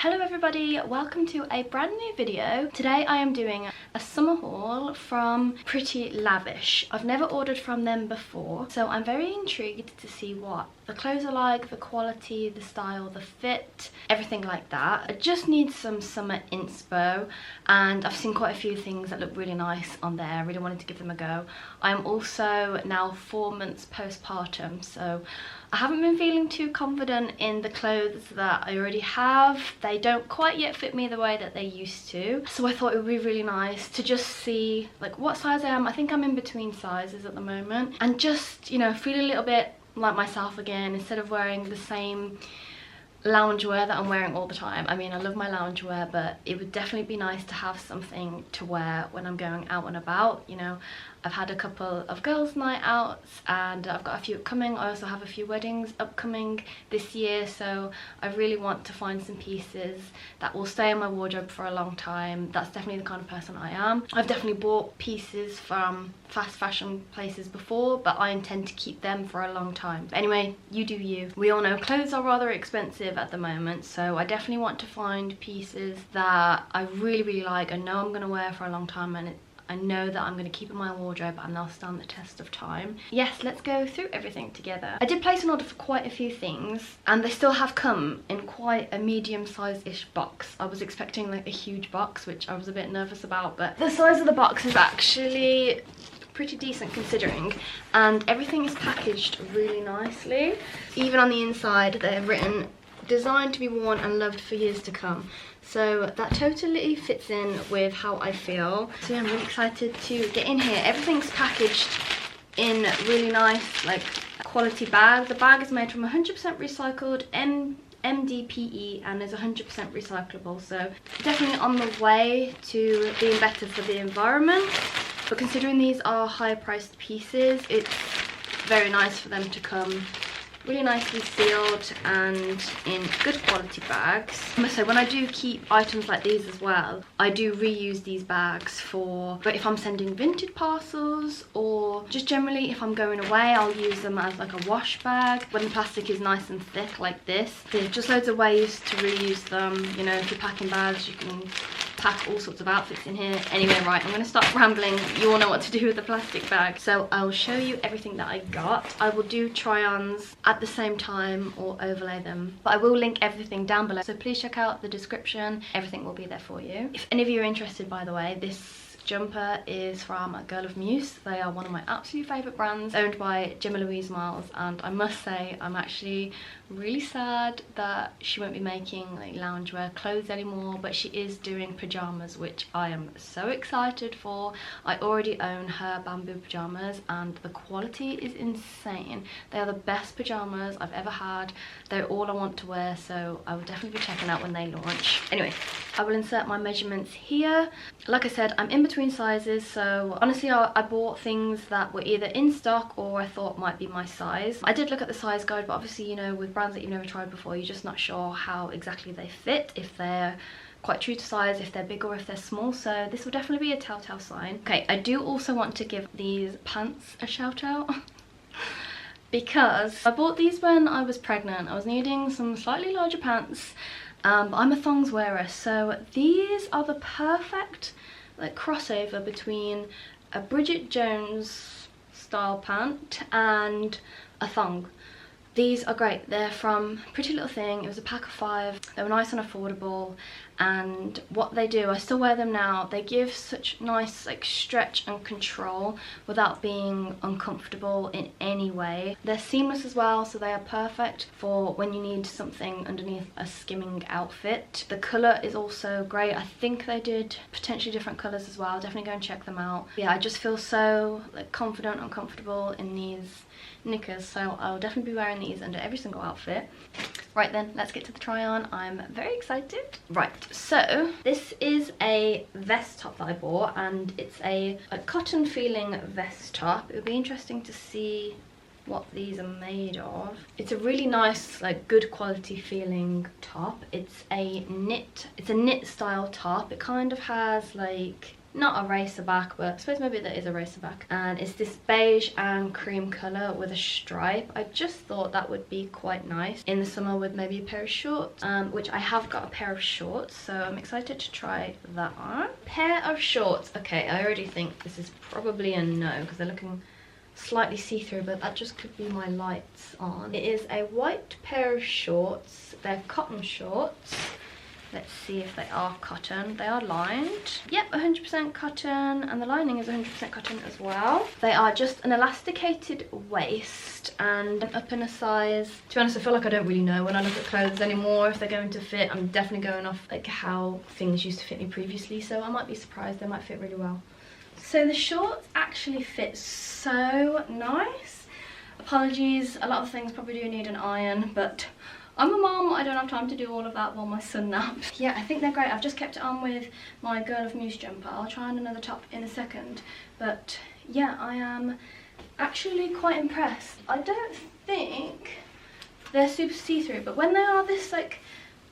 Hello everybody, welcome to a brand new video. Today I am doing a summer haul from Pretty Lavish. I've never ordered from them before, so I'm very intrigued to see what the clothes are like, the quality, the style, the fit, everything like that. I just need some summer inspo, and I've seen quite a few things that look really nice on there. I really wanted to give them a go. I'm also now 4 months postpartum, so I haven't been feeling too confident in the clothes that I already have. They don't quite yet fit me the way that they used to. So I thought it would be really nice to just see like what size I am. I think I'm in between sizes at the moment. And just, you know, feel a little bit like myself again instead of wearing the same loungewear that I'm wearing all the time. I mean, I love my loungewear, but it would definitely be nice to have something to wear when I'm going out and about. You know, I've had a couple of girls' night outs and I've got a few upcoming. I also have a few weddings upcoming this year, so I really want to find some pieces that will stay in my wardrobe for a long time. That's definitely the kind of person I am. I've definitely bought pieces from fast fashion places before, but I intend to keep them for a long time. But anyway, you do you. We all know clothes are rather expensive at the moment, so I definitely want to find pieces that I really like. I know I'm going to wear for a long time, and I know that I'm going to keep in my wardrobe and they'll stand the test of time. Yes, let's go through everything together. I did place an order for quite a few things and they still have come in quite a medium-sized-ish box. I was expecting like a huge box, which I was a bit nervous about, but the size of the box is actually pretty decent considering, and everything is packaged really nicely. Even on the inside they've written designed to be worn and loved for years to come. So that totally fits in with how I feel. So yeah, I'm really excited to get in here. Everything's packaged in really nice, like, quality bag. The bag is made from 100% recycled MDPE and is 100% recyclable. So definitely on the way to being better for the environment. But considering these are higher priced pieces, it's very nice for them to come really nicely sealed and in good quality bags. I must say, when I do keep items like these as well, I do reuse these bags but if I'm sending vintage parcels or just generally if I'm going away, I'll use them as like a wash bag when the plastic is nice and thick like this. There's just loads of ways to reuse them. You know, if you're packing bags, you can pack all sorts of outfits in here. Anyway, right, I'm gonna start rambling. You all know what to do with the plastic bag. So I'll show you everything that I got. I will do try-ons at the same time or overlay them, but I will link everything down below, so please check out the description. Everything will be there for you. If any of you are interested, by the way, this jumper is from Girl of Muse. They are one of my absolute favourite brands, owned by Gemma Louise Miles, and I must say I'm actually really sad that she won't be making like loungewear clothes anymore, but she is doing pyjamas, which I am so excited for. I already own her bamboo pyjamas and the quality is insane. They are the best pyjamas I've ever had. They're all I want to wear, so I will definitely be checking out when they launch. Anyway, I will insert my measurements here. Like I said, I'm in between sizes, so honestly I bought things that were either in stock or I thought might be my size. I did look at the size guide, but obviously, you know, with brands that you've never tried before, you're just not sure how exactly they fit, if they're quite true to size, if they're big or if they're small, so this will definitely be a telltale sign. Okay, I do also want to give these pants a shout out because I bought these when I was pregnant. I was needing some slightly larger pants, but I'm a thongs wearer, so these are the perfect like crossover between a Bridget Jones style pant and a thong. These are great. They're from Pretty Little Thing. It was a pack of 5. They were nice and affordable, and what they do, I still wear them now, they give such nice like stretch and control without being uncomfortable in any way. They're seamless as well, so they are perfect for when you need something underneath a skimming outfit. The colour is also great. I think they did potentially different colours as well. Definitely go and check them out. Yeah, I just feel so like confident and comfortable in these knickers, so I'll definitely be wearing these under every single outfit. Right then, let's get to the try on. I'm very excited. Right, so this is a vest top that I bought, and it's a cotton feeling vest top. It would be interesting to see what these are made of. It's a really nice, like, good quality feeling top. It's a knit style top. It kind of has like not a racer back, but I suppose maybe that is a racer back. And it's this beige and cream colour with a stripe. I just thought that would be quite nice in the summer with maybe a pair of shorts, which I have got a pair of shorts, so I'm excited to try that on. Pair of shorts. Okay, I already think this is probably a no because they're looking slightly see-through, but that just could be my lights on. It is a white pair of shorts. They're cotton shorts. Let's see if they are cotton. They are lined. Yep, 100% cotton, and the lining is 100% cotton as well. They are just an elasticated waist and up in a size. To be honest, I feel like I don't really know when I look at clothes anymore if they're going to fit. I'm definitely going off like how things used to fit me previously, so I might be surprised. They might fit really well. So the shorts actually fit so nice. Apologies, a lot of things probably do need an iron, but I'm a mom, I don't have time to do all of that while my son naps. Yeah, I think they're great. I've just kept it on with my Girl of Muse jumper. I'll try on another top in a second. But yeah, I am actually quite impressed. I don't think they're super see-through, but when they are this like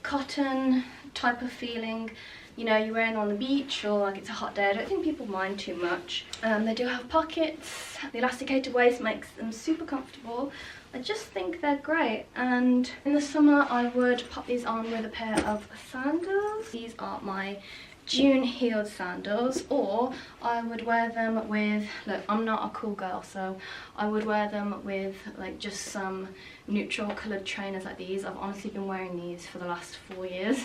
cotton type of feeling, you know, you're wearing on the beach or like it's a hot day, I don't think people mind too much. They do have pockets. The elasticated waist makes them super comfortable. I just think they're great, and in the summer I would pop these on with a pair of sandals. These are my June heeled sandals, or I would wear them with, look, I'm not a cool girl, so I would wear them with like just some neutral coloured trainers like these. I've honestly been wearing these for the last 4 years.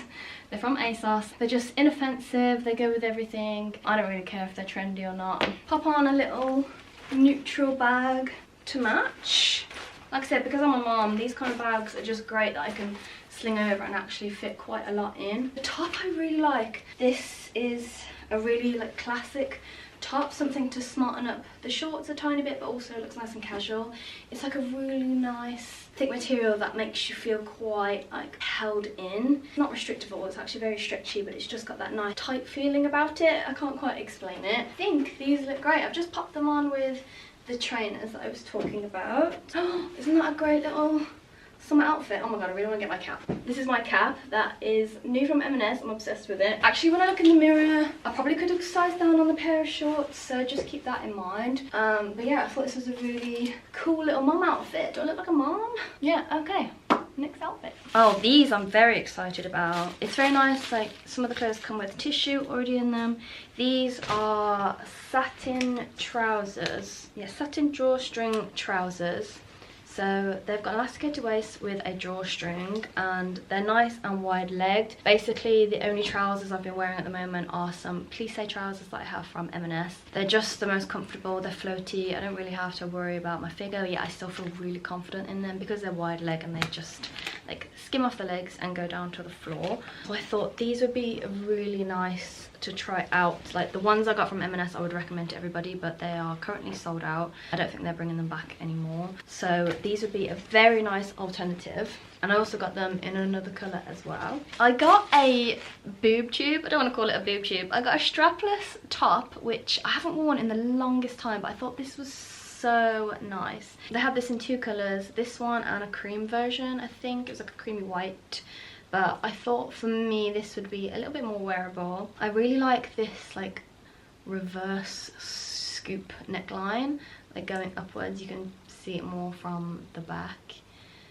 They're from ASOS. They're just inoffensive, they go with everything. I don't really care if they're trendy or not. Pop on a little neutral bag to match. Like I said, because I'm a mom, these kind of bags are just great that I can sling over and actually fit quite a lot in. The top I really like. This is a really like classic top, something to smarten up the shorts a tiny bit, but also looks nice and casual. It's like a really nice thick material that makes you feel quite like held in. It's not restrictive at all, it's actually very stretchy, but it's just got that nice tight feeling about it. I can't quite explain it. I think these look great. I've just popped them on with the trainers that I was talking about. Oh, isn't that a great little summer outfit? Oh my god, I really want to get my cap. This is my cap that is new from M&S. I'm obsessed with it. Actually, when I look in the mirror, I probably could have sized down on the pair of shorts, so just keep that in mind. But yeah, I thought this was a really cool little mum outfit. Do I look like a mom? Yeah, okay. Next outfit. Oh, these I'm very excited about. It's very nice, like some of the clothes come with tissue already in them. These are satin trousers. Yeah, satin drawstring trousers. So they've got an elasticated waist with a drawstring, and they're nice and wide legged. Basically the only trousers I've been wearing at the moment are some plissé trousers that I have from M&S. They're just the most comfortable, they're floaty, I don't really have to worry about my figure. Yeah, I still feel really confident in them because they're wide leg and they just like skim off the legs and go down to the floor. So I thought these would be really nice to try out. Like the ones I got from M&S I would recommend to everybody, but they are currently sold out. I don't think they're bringing them back anymore. So these would be a very nice alternative. And I also got them in another colour as well. I got a boob tube. I don't want to call it a boob tube. I got a strapless top, which I haven't worn in the longest time, but I thought this was so nice. They have this in two colours, this one and a cream version. I think it was like a creamy white, but I thought for me this would be a little bit more wearable. I really like this like reverse scoop neckline, like going upwards. You can see it more from the back.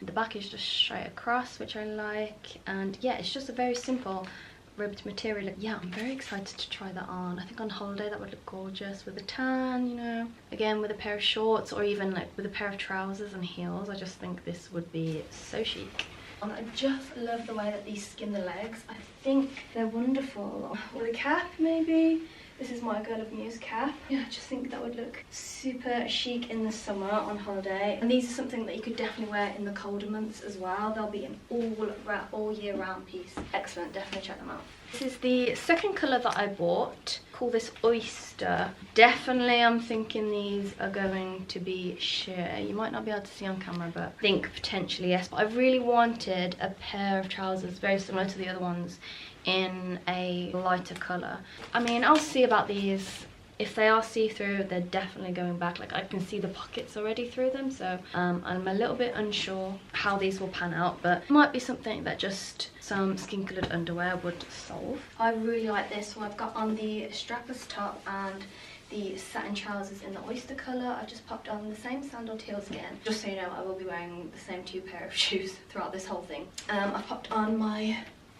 The back is just straight across, which I like, and yeah, it's just a very simple ribbed material. Yeah, I'm very excited to try that on. I think on holiday that would look gorgeous with a tan, you know, again with a pair of shorts, or even like with a pair of trousers and heels. I just think this would be so chic. And I just love the way that these skin the legs. I think they're wonderful. With a cap maybe. This is my Girl of Muse cap. Yeah, I just think that would look super chic in the summer on holiday. And these are something that you could definitely wear in the colder months as well. They'll be an all year round piece. Excellent, definitely check them out. This is the second colour that I bought. Call this Oyster. Definitely I'm thinking these are going to be sheer. You might not be able to see on camera, but I think potentially yes. But I really wanted a pair of trousers very similar to the other ones in a lighter colour. I mean, I'll see about these If they are see-through, they're definitely going back. Like, I can see the pockets already through them, so I'm a little bit unsure how these will pan out, but it might be something that just some skin-coloured underwear would solve. I really like this. So I've got on the strapless top and the satin trousers in the oyster colour. I've just popped on the same sandal heels again. Just so you know, I will be wearing the same 2 pair of shoes throughout this whole thing. I've popped on my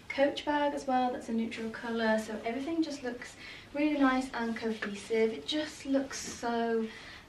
Coach bag as well, that's a neutral colour, so everything just looks really nice and cohesive. It just looks so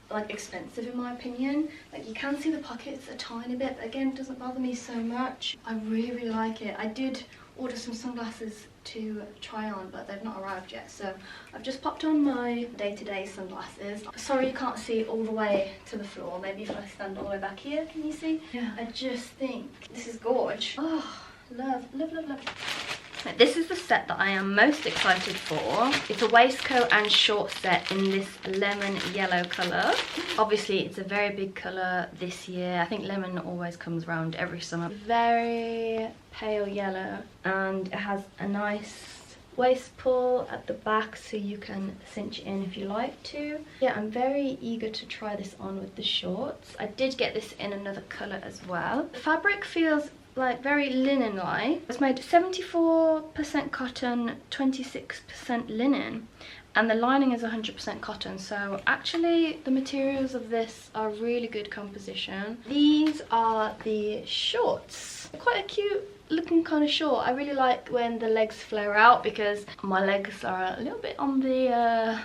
like expensive in my opinion. Like, you can see the pockets a tiny bit, but again, it doesn't bother me so much. I really like it. I did order some sunglasses to try on, but they've not arrived yet, so I've just popped on my day-to-day sunglasses. Sorry you can't see all the way to the floor. Maybe if I stand all the way back here, can you see? Yeah, I just think this is gorge. Oh, love, love, love, love. This is the set that I am most excited for. It's a waistcoat and short set in this lemon yellow colour. Obviously, it's a very big colour this year. I think lemon always comes around every summer. Very pale yellow, and it has a nice waist pull at the back so you can cinch it in if you like to. Yeah, I'm very eager to try this on with the shorts. I did get this in another colour as well. The fabric feels like very linen-like. It's made 74% cotton, 26% linen, and the lining is 100% cotton, so actually the materials of this are really good composition. These are the shorts. Quite a cute looking kind of short. I really like when the legs flare out because my legs are a little bit on the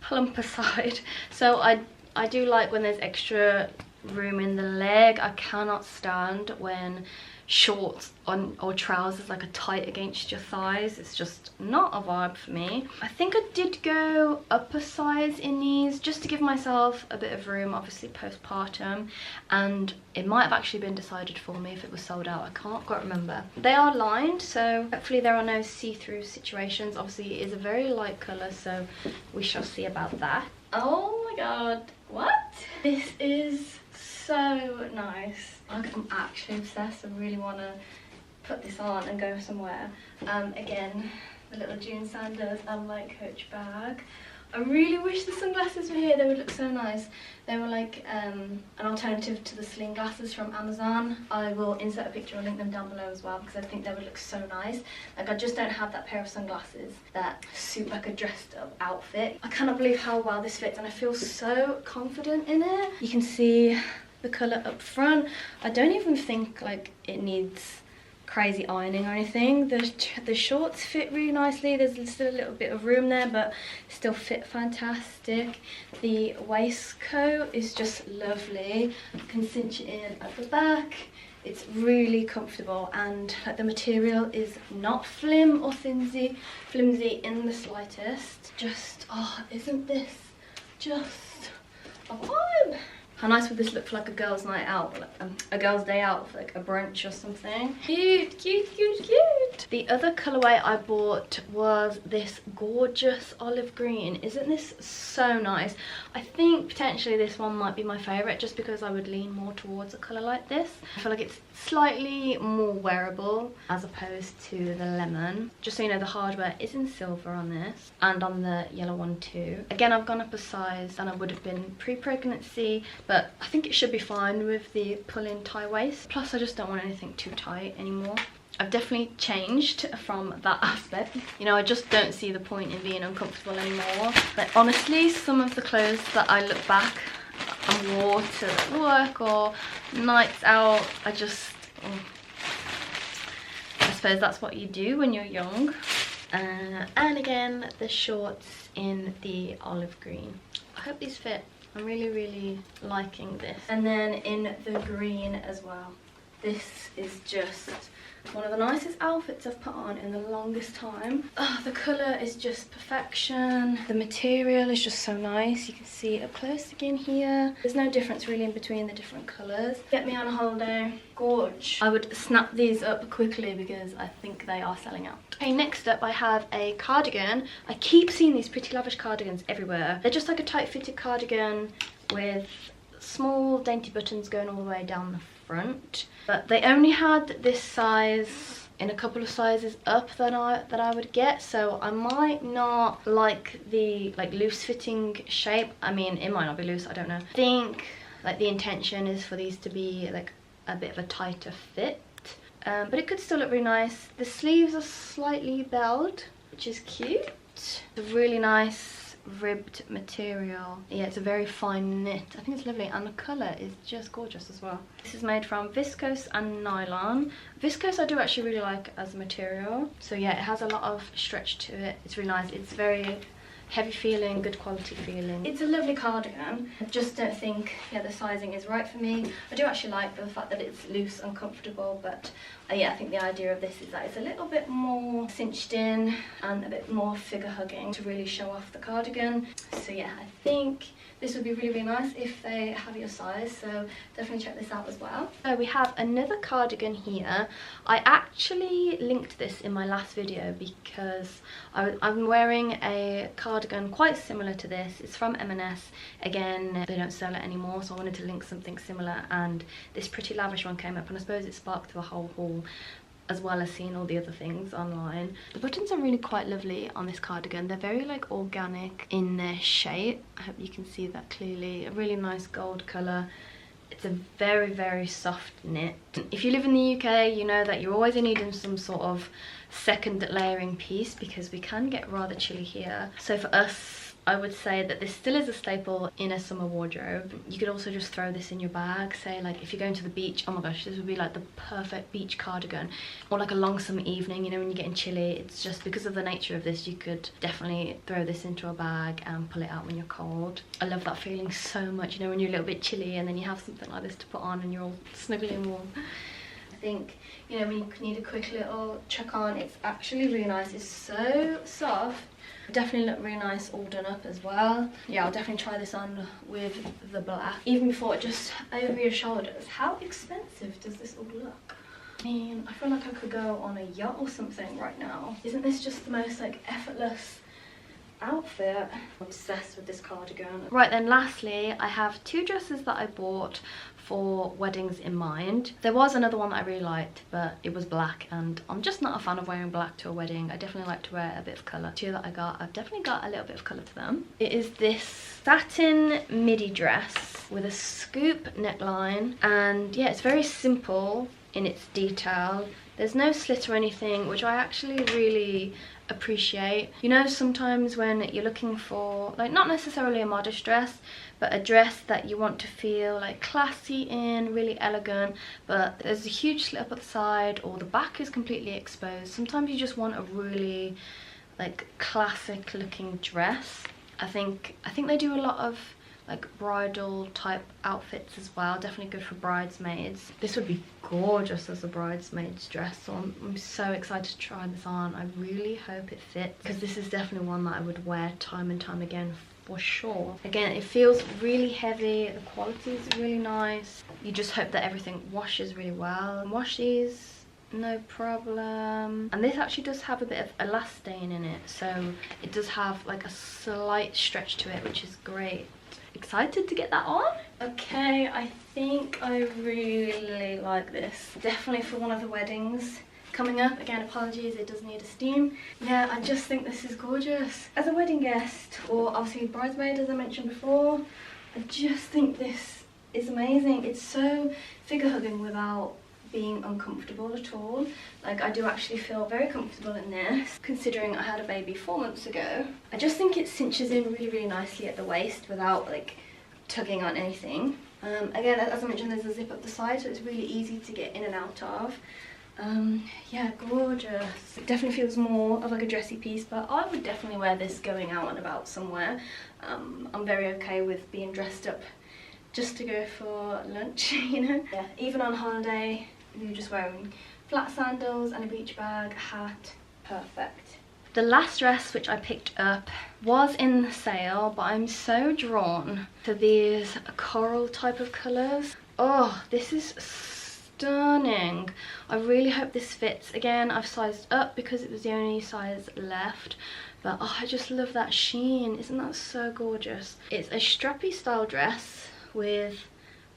plumper side, so I do like when there's extra room in the leg. I cannot stand when shorts or trousers like are tight against your thighs. It's just not a vibe for me. I think I did go up a size in these just to give myself a bit of room, obviously postpartum, and it might have actually been decided for me if it was sold out. I can't quite remember. They are lined, so hopefully there are no see-through situations. Obviously it is a very light colour, so we shall see about that. Oh my god, what? This is so nice. I'm actually obsessed. I really want to put this on and go somewhere. Again, the little June Sanders and my Coach bag. I really wish the sunglasses were here. They would look so nice. They were like an alternative to the sling glasses from Amazon. I will insert a picture and link them down below as well because I think they would look so nice. Like, I just don't have that pair of sunglasses that suit like a dressed up outfit. I cannot believe how well this fits, and I feel so confident in it. You can see the colour up front. I don't even think like it needs crazy ironing or anything. The shorts fit really nicely. There's still a little bit of room there, but still fit fantastic. The waistcoat is just lovely. You can cinch it in at the back. It's really comfortable, and like, the material is not flimsy or flimsy in the slightest. Just, oh, isn't this just a vibe? How nice would this look for like a girl's night out, like a girl's day out, for like a brunch or something? Cute, cute, cute, cute. The other colourway I bought was this gorgeous olive green. Isn't this so nice? I think potentially this one might be my favourite just because I would lean more towards a colour like this. I feel like it's slightly more wearable as opposed to the lemon. Just so you know, the hardware is in silver on this and on the yellow one too. Again, I've gone up a size than I would have been pre-pregnancy, but I think it should be fine with the pull-in tie waist. Plus, I just don't want anything too tight anymore. I've definitely changed from that aspect. You know, I just don't see the point in being uncomfortable anymore. Like, honestly, some of the clothes that I look back and wore to work or nights out, I suppose that's what you do when you're young. And again, the shorts in the olive green. I hope these fit. I'm really, really liking this. And then in the green as well. This is just one of the nicest outfits I've put on in the longest time. Oh, the colour is just perfection. The material is just so nice. You can see it up close again here. There's no difference really in between the different colours. Get me on a holiday. Gorge. I would snap these up quickly because I think they are selling out. Okay, next up I have a cardigan. I keep seeing these Pretty Lavish cardigans everywhere. They're just like a tight fitted cardigan with small dainty buttons going all the way down the front, but they only had this size in a couple of sizes up that I would get, so I might not like the loose fitting shape. I mean, it might not be loose, I don't know. I think like the intention is for these to be like a bit of a tighter fit, but it could still look really nice. The sleeves are slightly belled, which is cute. It's a really nice ribbed material. Yeah, it's a very fine knit. I think it's lovely, and the colour is just gorgeous as well. This is made from viscose and nylon. Viscose I do actually really like as a material, so yeah, it has a lot of stretch to it. It's really nice. It's very heavy feeling, good quality feeling. It's a lovely cardigan. I just don't think, yeah, the sizing is right for me. I do actually like the fact that it's loose and comfortable, but yeah, I think the idea of this is that it's a little bit more cinched in and a bit more figure hugging to really show off the cardigan. So yeah, I think this would be really, really nice if they have your size, so definitely check this out as well. So we have another cardigan here. I actually linked this in my last video because I'm wearing a cardigan quite similar to this. It's from M&S. Again, they don't sell it anymore, so I wanted to link something similar, and this Pretty Lavish one came up, and I suppose it sparked the whole haul, as well as seeing all the other things online. The buttons are really quite lovely on this cardigan. They're very like organic in their shape. I hope you can see that clearly. A really nice gold colour. It's a very, very soft knit. If you live in the UK, you know that you're always needing some sort of second layering piece because we can get rather chilly here. So for us, I would say that this still is a staple in a summer wardrobe. You could also just throw this in your bag. Say like if you're going to the beach, oh my gosh, this would be like the perfect beach cardigan. Or like a long summer evening, you know, when you're getting chilly. It's just because of the nature of this, you could definitely throw this into a bag and pull it out when you're cold. I love that feeling so much, you know, when you're a little bit chilly and then you have something like this to put on and you're all snuggly and warm. I think, you know, when you need a quick little chuck on, it's actually really nice. It's so soft. Definitely look really nice all done up as well. Yeah, I'll definitely try this on with the black. Even before, just over your shoulders. How expensive does this all look? I mean, I feel like I could go on a yacht or something right now. Isn't this just the most like effortless outfit? I'm obsessed with this cardigan. Right then, lastly, I have two dresses that I bought for weddings in mind. There was another one that I really liked, but it was black, and I'm just not a fan of wearing black to a wedding. I definitely like to wear a bit of colour. Two that I got, I've definitely got a little bit of colour to them. It is this satin midi dress with a scoop neckline, and yeah, it's very simple in its detail. There's no slit or anything, which I actually really appreciate. You know, sometimes when you're looking for like not necessarily a modest dress, but a dress that you want to feel like classy in, really elegant, but there's a huge slit up at the side or the back is completely exposed. Sometimes you just want a really like classic looking dress. I think they do a lot of like bridal type outfits as well. Definitely good for bridesmaids. This would be gorgeous as a bridesmaid's dress, so I'm so excited to try this on. I really hope it fits, because this is definitely one that I would wear time and time again for sure. Again, it feels really heavy, the quality is really nice. You just hope that everything washes really well. Wash these, no problem. And this actually does have a bit of elastane in it, so it does have like a slight stretch to it, which is great. Excited to get that on. Okay, I think I really like this. Definitely for one of the weddings coming up. Again, apologies, it does need a steam. Yeah, I just think this is gorgeous. As a wedding guest, or obviously bridesmaid as I mentioned before, I just think this is amazing. It's so figure hugging without being uncomfortable at all. Like, I do actually feel very comfortable in this, considering I had a baby 4 months ago. I just think it cinches in really, really nicely at the waist without like tugging on anything. Again, as I mentioned, there's a zip up the side, so it's really easy to get in and out of. Yeah, gorgeous. It definitely feels more of like a dressy piece, but I would definitely wear this going out and about somewhere. I'm very okay with being dressed up just to go for lunch, you know. Yeah, even on holiday, you're just wearing flat sandals and a beach bag, hat, perfect. The last dress which I picked up was in the sale, but I'm so drawn to these coral type of colours. Oh, this is stunning. I really hope this fits. Again, I've sized up because it was the only size left, but oh, I just love that sheen. Isn't that so gorgeous? It's a strappy style dress with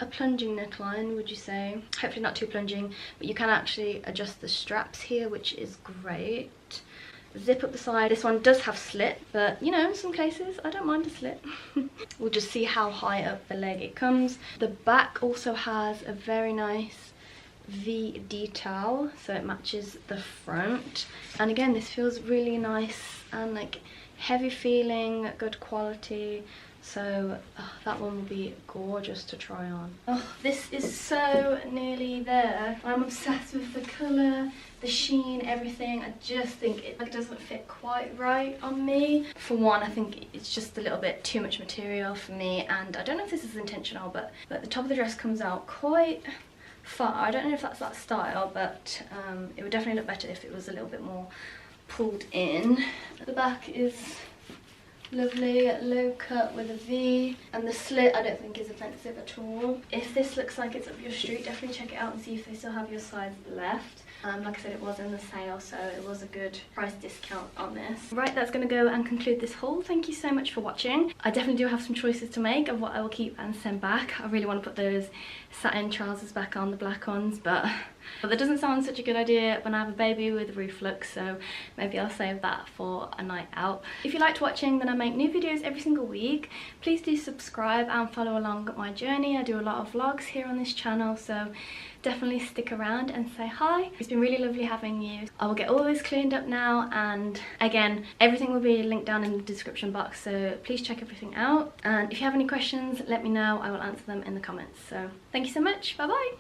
a plunging neckline, would you say? Hopefully not too plunging, but you can actually adjust the straps here, which is great. Zip up the side. This one does have slit, but you know, in some cases I don't mind a slit. We'll just see how high up the leg it comes. The back also has a very nice V detail, so it matches the front. And again, this feels really nice and like heavy feeling, good quality. So that one will be gorgeous to try on. Oh, this is so nearly there. I'm obsessed with the colour, the sheen, everything. I just think it like doesn't fit quite right on me. For one, I think it's just a little bit too much material for me, and I don't know if this is intentional, but the top of the dress comes out quite far. I don't know if that's that style, but it would definitely look better if it was a little bit more pulled in. The back is lovely, low cut with a V, and the slit I don't think is offensive at all. If this looks like it's up your street, definitely check it out and see if they still have your size left. Like I said, it was in the sale, so it was a good price discount on this. Right, that's going to go and conclude this haul. Thank you so much for watching. I definitely do have some choices to make of what I will keep and send back. I really want to put those satin trousers back on, the black ones, but that doesn't sound such a good idea when I have a baby with reflux, so maybe I'll save that for a night out. If you liked watching, then I make new videos every single week. Please do subscribe and follow along my journey. I do a lot of vlogs here on this channel, so definitely stick around and say hi. It's been really lovely having you. I will get all this cleaned up now, and again, everything will be linked down in the description box, so please check everything out. And if you have any questions, let me know. I will answer them in the comments. So thank you so much. Bye bye.